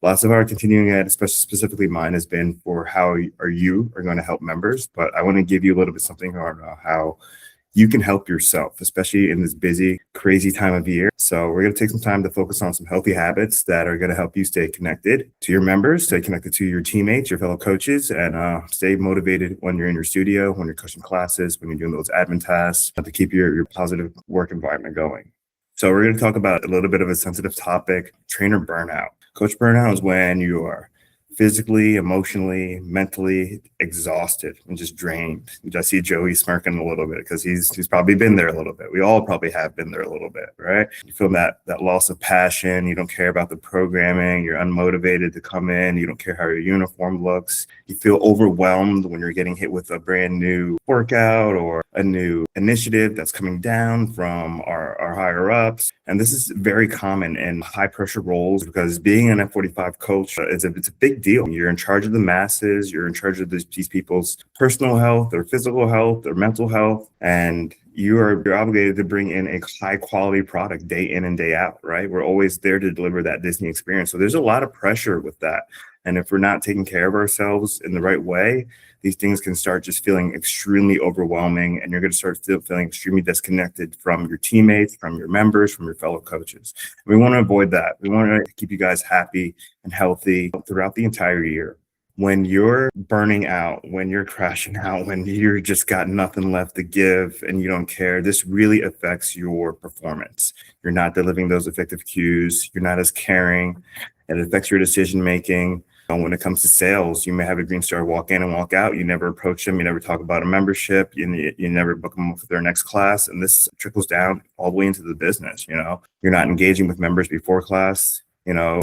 Lots of our continuing ed, especially specifically mine, has been for how you are going to help members. But I want to give you a little bit something about how you can help yourself, especially in this busy, crazy time of year. So we're going to take some time to focus on some healthy habits that are going to help you stay connected to your members, stay connected to your teammates, your fellow coaches, and stay motivated when you're in your studio, when you're coaching classes, when you're doing those admin tasks to keep your positive work environment going. So we're going to talk about a little bit of a sensitive topic, trainer burnout. Coach burnout is when you are physically, emotionally, mentally exhausted and just drained. I see Joey smirking a little bit because he's probably been there a little bit. We all probably have been there a little bit, right? You feel that loss of passion. You don't care about the programming. You're unmotivated to come in. You don't care how your uniform looks. You feel overwhelmed when you're getting hit with a brand new workout or a new initiative that's coming down from our higher ups. And this is very common in high pressure roles because being an F45 coach it's a big deal. You're in charge of the masses. You're in charge of these people's personal health, their physical health, their mental health, and you're obligated to bring in a high quality product day in and day out, right? We're always there to deliver that Disney experience. So there's a lot of pressure with that. And if we're not taking care of ourselves in the right way, these things can start just feeling extremely overwhelming, and you're going to start feeling extremely disconnected from your teammates, from your members, from your fellow coaches. We want to avoid that. We want to keep you guys happy and healthy throughout the entire year. When you're burning out, when you're crashing out, when you're just got nothing left to give and you don't care, this really affects your performance. You're not delivering those effective cues. You're not as caring. It affects your decision making. When it comes to sales, you may have a green star walk in and walk out. You never approach them. You never talk about a membership. You never book them for their next class. And this trickles down all the way into the business. You're not engaging with members before class.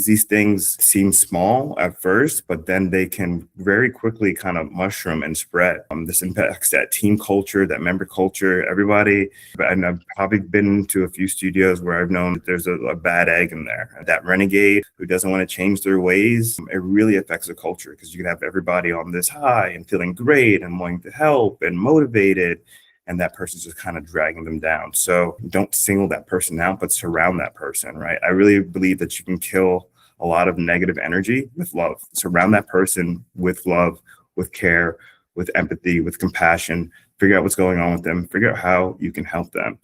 These things seem small at first, but then they can very quickly kind of mushroom and spread. This impacts that team culture, that member culture, everybody. And I've probably been to a few studios where I've known that there's a bad egg in there. That renegade who doesn't want to change their ways, it really affects the culture because you can have everybody on this high and feeling great and wanting to help and motivated. And that person's just kind of dragging them down. So don't single that person out, but surround that person, right? I really believe that you can kill a lot of negative energy with love. Surround that person with love, with care, with empathy, with compassion. Figure out what's going on with them. Figure out how you can help them.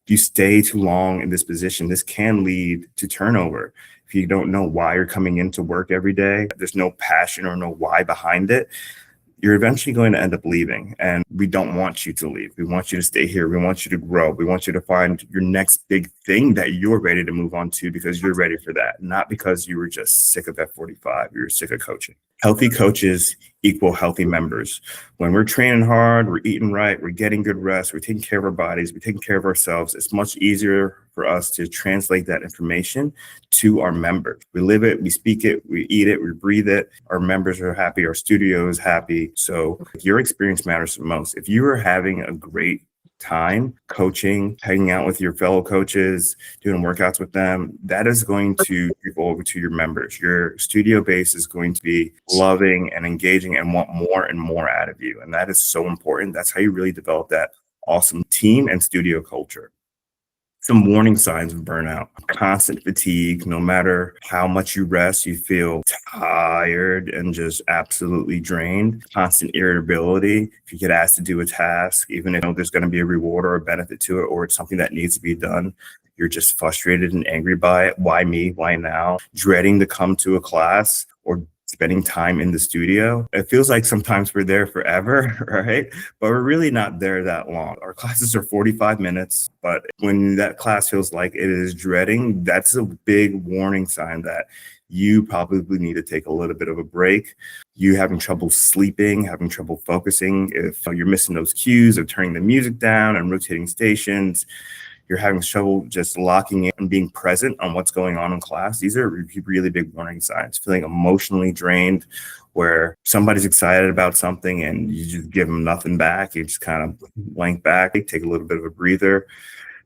If you stay too long in this position, this can lead to turnover. If you don't know why you're coming into work every day, there's no passion or no why behind it, you're eventually going to end up leaving. And we don't want you to leave. We want you to stay here. We want you to grow. We want you to find your next big thing that you're ready to move on to because you're ready for that, not because you were just sick of F45. You were sick of coaching. Healthy coaches equal healthy members. When we're training hard, we're eating right, we're getting good rest, we're taking care of our bodies, we're taking care of ourselves, it's much easier for us to translate that information to our members. We live it, we speak it, we eat it, we breathe it. Our members are happy, our studio is happy. So your experience matters the most. If you are having a great time coaching, hanging out with your fellow coaches, doing workouts with them, that is going to go over to your members. Your studio base is going to be loving and engaging and want more and more out of you. And that is so important. That's how you really develop that awesome team and studio culture. Some warning signs of burnout: constant fatigue. No matter how much you rest, you feel tired and just absolutely drained. Constant irritability. If you get asked to do a task, even if there's going to be a reward or a benefit to it, or it's something that needs to be done, you're just frustrated and angry by it. Why me? Why now? Dreading to come to a class or spending time in the studio. It feels like sometimes we're there forever, right? But we're really not there that long. Our classes are 45 minutes, but when that class feels like it is dreading, that's a big warning sign that you probably need to take a little bit of a break. You having trouble sleeping, having trouble focusing, if you're missing those cues of turning the music down and rotating stations, you're having trouble just locking in and being present on what's going on in class. These are really big warning signs. Feeling emotionally drained, where somebody's excited about something and you just give them nothing back. You just kind of blank back, take a little bit of a breather,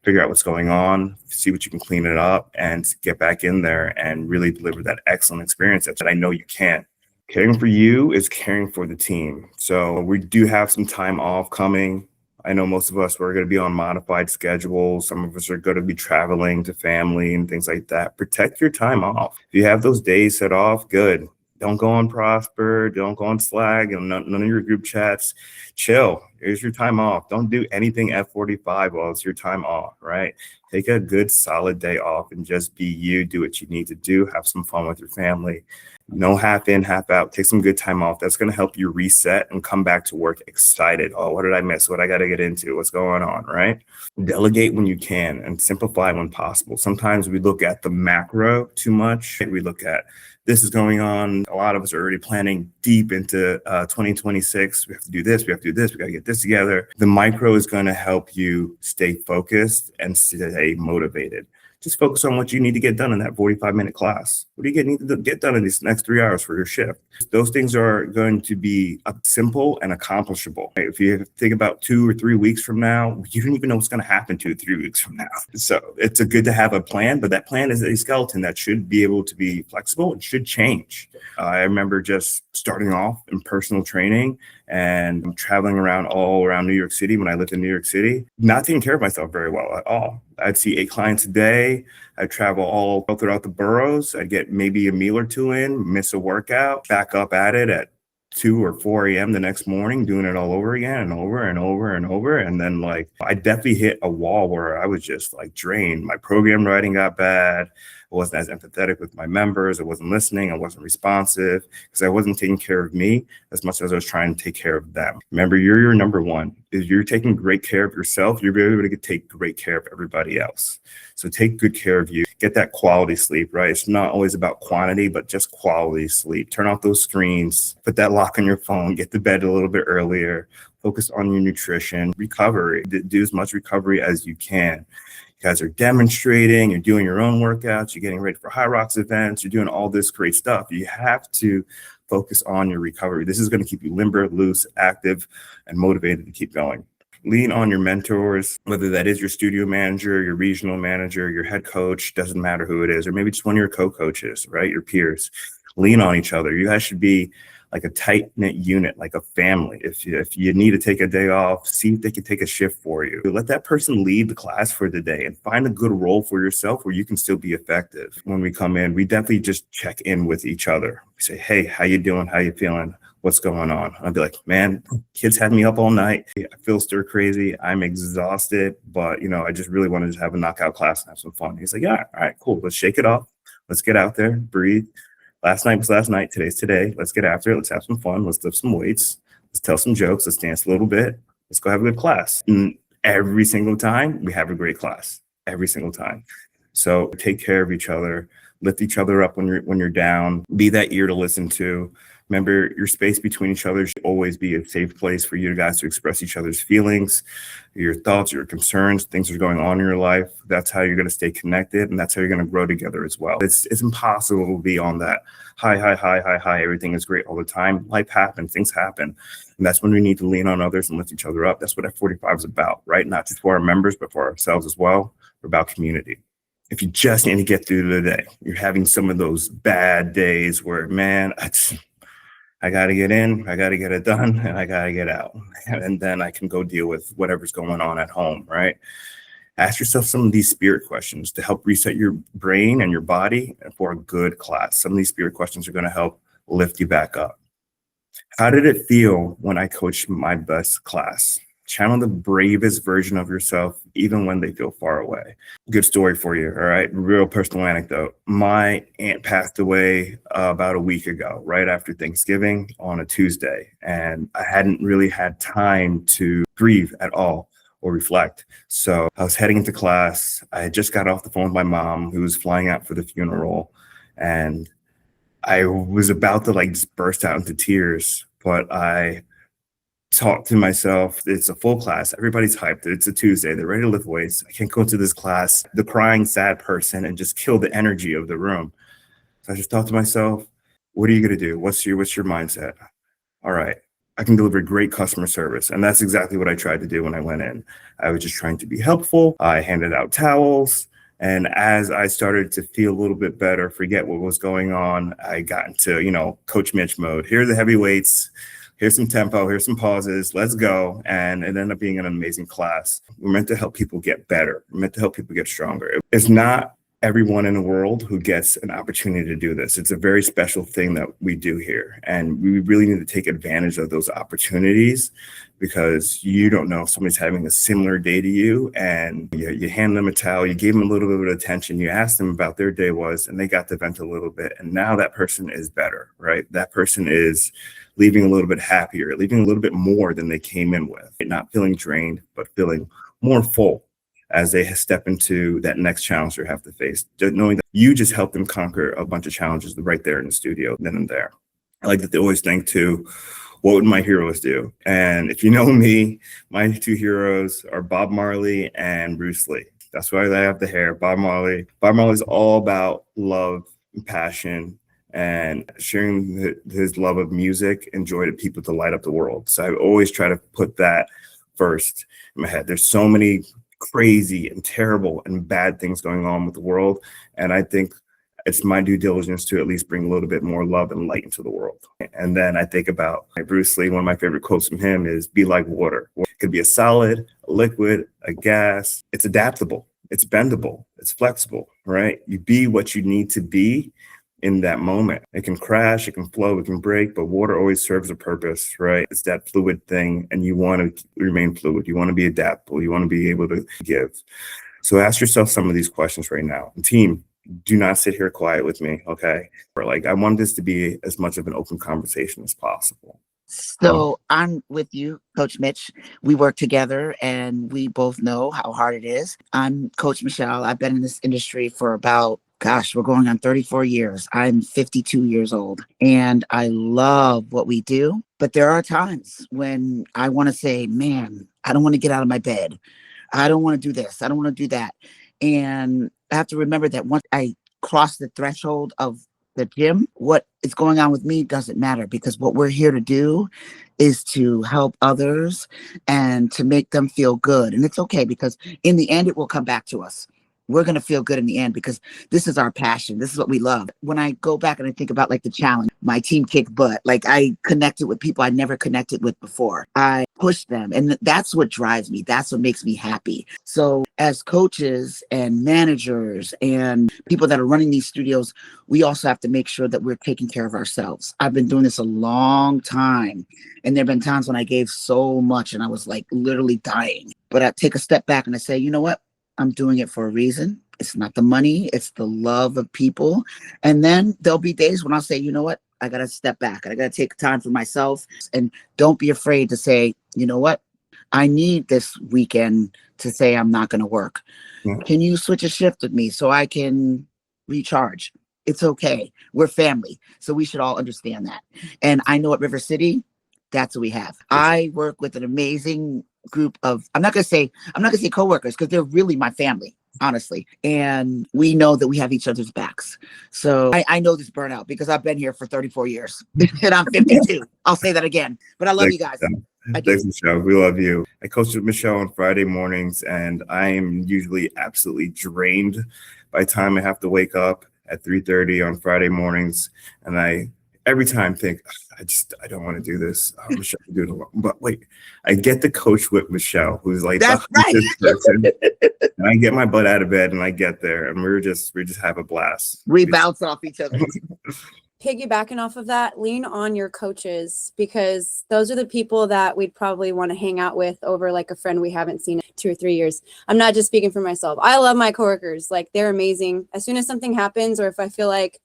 figure out what's going on, see what you can clean it up, and get back in there and really deliver that excellent experience that I know you can. Caring for you is caring for the team. So we do have some time off coming. I know most of us are going to be on modified schedules. Some of us are going to be traveling to family and things like that. Protect your time off. If you have those days set off, good. Don't go on Prosper. Don't go on Slack. None of your group chats. Chill. Here's your time off. Don't do anything F45 while it's your time off, right? Take a good solid day off and just be you. Do what you need to do. Have some fun with your family. No half in, half out. Take some good time off. That's going to help you reset and come back to work excited. Oh, what did I miss? What I got to get into? What's going on, right? Delegate when you can and simplify when possible. Sometimes we look at the macro too much. We look at this is going on. A lot of us are already planning deep into 2026. We have to do this. We have to do this. We got to get this together. The micro is going to help you stay focused and stay motivated. Just focus on what you need to get done in that 45-minute class. What do you need to get done in these next 3 hours for your shift? Those things are going to be simple and accomplishable. If you think about 2 or 3 weeks from now, you don't even know what's going to happen 2 or 3 weeks from now. So it's good to have a plan, but that plan is a skeleton that should be able to be flexible and should change. I remember just starting off in personal training and traveling around all around New York City when I lived in New York City, not taking care of myself very well at all. I'd see 8 clients a day. I'd travel all throughout the boroughs. I'd get maybe a meal or two in, miss a workout, back up at it at 2 or 4 a.m. the next morning, doing it all over again and over and over and over. And then I definitely hit a wall where I was just drained. My program writing got bad. I wasn't as empathetic with my members. I wasn't listening. I wasn't responsive because I wasn't taking care of me as much as I was trying to take care of them. Remember, you're your number one. If you're taking great care of yourself, you'll be able to take great care of everybody else. So take good care of you. Get that quality sleep, right? It's not always about quantity, but just quality sleep. Turn off those screens, put that lock on your phone, get to bed a little bit earlier, focus on your nutrition, recovery, do as much recovery as you can. You guys are demonstrating, you're doing your own workouts, you're getting ready for High Rocks events, you're doing all this great stuff. You have to focus on your recovery. This is going to keep you limber, loose, active, and motivated to keep going. Lean on your mentors, whether that is your studio manager, your regional manager, your head coach, doesn't matter who it is, or maybe just one of your co-coaches, right? Your peers. Lean on each other. You guys should be like a tight-knit unit, like a family. If you need to take a day off, see if they can take a shift for you. Let that person lead the class for the day and find a good role for yourself where you can still be effective. When we come in, we definitely just check in with each other. We say, hey, how you doing? How you feeling? What's going on? I'd be like, man, kids had me up all night. I feel stir crazy. I'm exhausted, but I just really wanted to have a knockout class and have some fun. He's like, yeah, all right, cool. Let's shake it off. Let's get out there, breathe. Last night was last night. Today's today. Let's get after it. Let's have some fun. Let's lift some weights. Let's tell some jokes. Let's dance a little bit. Let's go have a good class. And every single time we have a great class. Every single time. So take care of each other. Lift each other up when you're down. Be that ear to listen to. Remember, your space between each other should always be a safe place for you guys to express each other's feelings, your thoughts, your concerns, things that are going on in your life. That's how you're going to stay connected, and that's how you're going to grow together as well. It's impossible to be on that high, everything is great all the time. Life happens, things happen, and that's when we need to lean on others and lift each other up. That's what F45 is about, right? Not just for our members, but for ourselves as well. We're about community. If you just need to get through the day, you're having some of those bad days where, man, I got to get in, I got to get it done, and I got to get out. And then I can go deal with whatever's going on at home, right? Ask yourself some of these spirit questions to help reset your brain and your body for a good class. Some of these spirit questions are going to help lift you back up. How did it feel when I coached my best class? Channel the bravest version of yourself, even when they feel far away. Good story for you, all right? Real personal anecdote. My aunt passed away about a week ago, right after Thanksgiving on a Tuesday. And I hadn't really had time to grieve at all or reflect. So I was heading into class. I had just got off the phone with my mom, who was flying out for the funeral. And I was about to just burst out into tears, but I talk to myself. It's a full class. Everybody's hyped. It's a Tuesday. They're ready to lift weights. I can't go into this class, the crying, sad person, and just kill the energy of the room. So I just thought to myself, what are you going to do? What's your mindset? All right, I can deliver great customer service. And that's exactly what I tried to do when I went in. I was just trying to be helpful. I handed out towels. And as I started to feel a little bit better, forget what was going on, I got into, Coach Mitch mode. Here are the heavy weights. here's some tempo, here's some pauses, let's go. And it ended up being an amazing class. We're meant to help people get better. We're meant to help people get stronger. It's not everyone in the world who gets an opportunity to do this. It's a very special thing that we do here. And we really need to take advantage of those opportunities, because you don't know if somebody's having a similar day to you, and you hand them a towel, you gave them a little bit of attention, you asked them about their day was, and they got to vent a little bit. And now that person is better, right? That person is leaving a little bit happier, leaving a little bit more than they came in with, not feeling drained, but feeling more full as they step into that next challenge they have to face, knowing that you just helped them conquer a bunch of challenges right there in the studio, then and there. I like that they always think too, what would my heroes do? And if you know me, my two heroes are Bob Marley and Bruce Lee. That's why I have the hair. Bob Marley. Bob Marley's all about love and passion and sharing his love of music and joy to people to light up the world. So I always try to put that first in my head. There's so many crazy and terrible and bad things going on with the world. And I think it's my due diligence to at least bring a little bit more love and light into the world. And then I think about Bruce Lee. One of my favorite quotes from him is, be like water. It could be a solid, a liquid, a gas. It's adaptable. It's bendable. It's flexible, right? You be what you need to be in that moment. It can crash, it can flow, it can break, but water always serves a purpose, right? It's that fluid thing, and you want to remain fluid. You want to be adaptable. You want to be able to give. So ask yourself some of these questions right now. And team, do not sit here quiet with me, okay? I want this to be as much of an open conversation as possible. So I'm with you, Coach Mitch. We work together and we both know how hard it is. I'm Coach Michelle. I've been in this industry for about, we're going on 34 years. I'm 52 years old and I love what we do. But there are times when I want to say, man, I don't want to get out of my bed. I don't want to do this. I don't want to do that. And I have to remember that once I cross the threshold of the gym, what is going on with me doesn't matter, because what we're here to do is to help others and to make them feel good. And it's okay, because in the end, it will come back to us. We're going to feel good in the end, because this is our passion. This is what we love. When I go back and I think about the challenge, my team kicked butt. I connected with people I never connected with before. I pushed them. And that's what drives me. That's what makes me happy. So as coaches and managers and people that are running these studios, we also have to make sure that we're taking care of ourselves. I've been doing this a long time. And there have been times when I gave so much and I was literally dying. But I take a step back and I say, you know what? I'm doing it for a reason. It's not the money. It's the love of people. And then there'll be days when I'll say, you know what? I got to step back. I got to take time for myself. And don't be afraid to say, you know what? I need this weekend to say I'm not going to work. Yeah. Can you switch a shift with me so I can recharge? It's okay. We're family. So we should all understand that. And I know at River City, that's what we have. I work with an amazing group of, I'm not going to say coworkers, because they're really my family, honestly. And we know that we have each other's backs. So I know this burnout because I've been here for 34 years and I'm 52. I'll say that again, but I love you guys. Thanks, Michelle. We love you. I coach with Michelle on Friday mornings, and I am usually absolutely drained by the time I have to wake up at 3:30 on Friday mornings. And I every time think, I don't want to do this. Michelle can do it alone. But wait, I get to coach with Michelle, who's that's right. Person, and I get my butt out of bed and I get there, and we just have a blast. We bounce off each other. Piggybacking off of that, lean on your coaches, because those are the people that we'd probably want to hang out with over a friend we haven't seen in 2 or 3 years. I'm not just speaking for myself. I love my coworkers. They're amazing. As soon as something happens, or if I feel like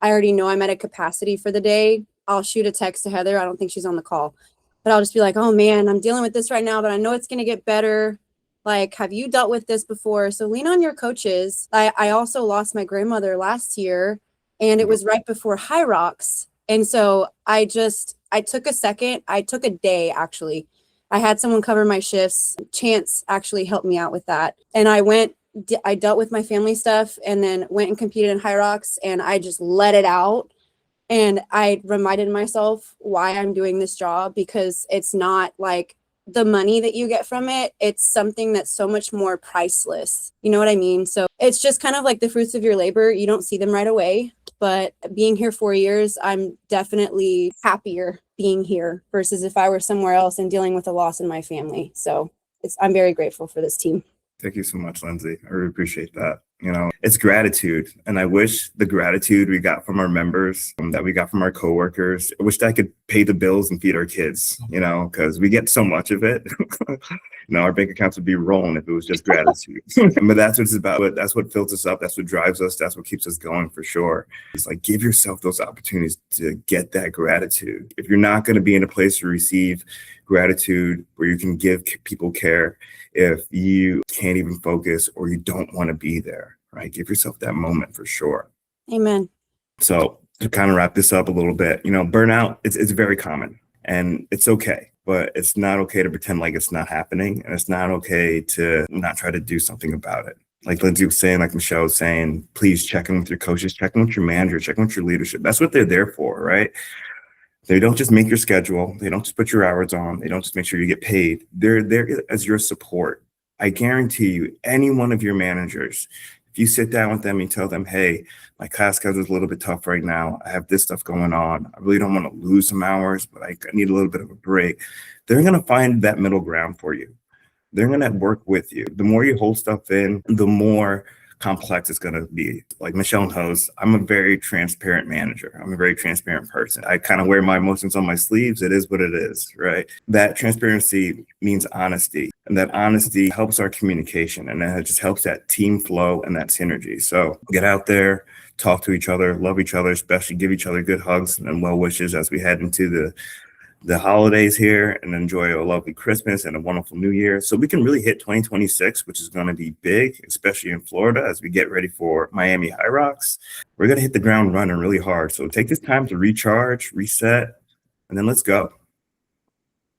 I already know I'm at a capacity for the day, I'll shoot a text to Heather. I don't think she's on the call, but I'll just be like, oh man, I'm dealing with this right now, but I know it's going to get better. Have you dealt with this before? So lean on your coaches. I also lost my grandmother last year, and it was right before High Rocks. And so I took a second. I took a day, actually. I had someone cover my shifts. Chance actually helped me out with that. And I dealt with my family stuff and then went and competed in High Rocks, and I just let it out. And I reminded myself why I'm doing this job, because it's not the money that you get from it. It's something that's so much more priceless. You know what I mean? So it's just kind of like the fruits of your labor. You don't see them right away, but being here 4 years, I'm definitely happier being here versus if I were somewhere else and dealing with a loss in my family. So I'm very grateful for this team. Thank you so much, Lindsay. I really appreciate that. It's gratitude. And I wish the gratitude we got from our members, that we got from our coworkers, I wish that I could pay the bills and feed our kids, because we get so much of it. Our bank accounts would be rolling if it was just gratitude. But that's what it's about. That's what fills us up. That's what drives us. That's what keeps us going for sure. It's like, give yourself those opportunities to get that gratitude. If you're not going to be in a place to receive gratitude where you can give people care, if you can't even focus or you don't want to be there, right? Give yourself that moment for sure. Amen. So to kind of wrap this up a little bit, burnout, it's very common and it's okay, but it's not okay to pretend like it's not happening. And it's not okay to not try to do something about it. Like Lindsay was saying, like Michelle was saying, please check in with your coaches, check in with your manager, check in with your leadership. That's what they're there for, right? They don't just make your schedule. They don't just put your hours on. They don't just make sure you get paid. They're there as your support. I guarantee you, any one of your managers, if you sit down with them and tell them, hey, my class schedule is a little bit tough right now. I have this stuff going on. I really don't want to lose some hours, but I need a little bit of a break. They're going to find that middle ground for you. They're going to work with you. The more you hold stuff in, the more complex it's going to be. Like Michelle knows, I'm a very transparent manager. I'm a very transparent person. I kind of wear my emotions on my sleeves. It is what it is, right? That transparency means honesty, and that honesty helps our communication, and it just helps that team flow and that synergy. So get out there, talk to each other, love each other, especially give each other good hugs and well wishes as we head into the holidays here, and enjoy a lovely Christmas and a wonderful New Year. So we can really hit 2026, which is going to be big, especially in Florida as we get ready for Miami High Rocks. We're going to hit the ground running really hard. So take this time to recharge, reset, and then let's go.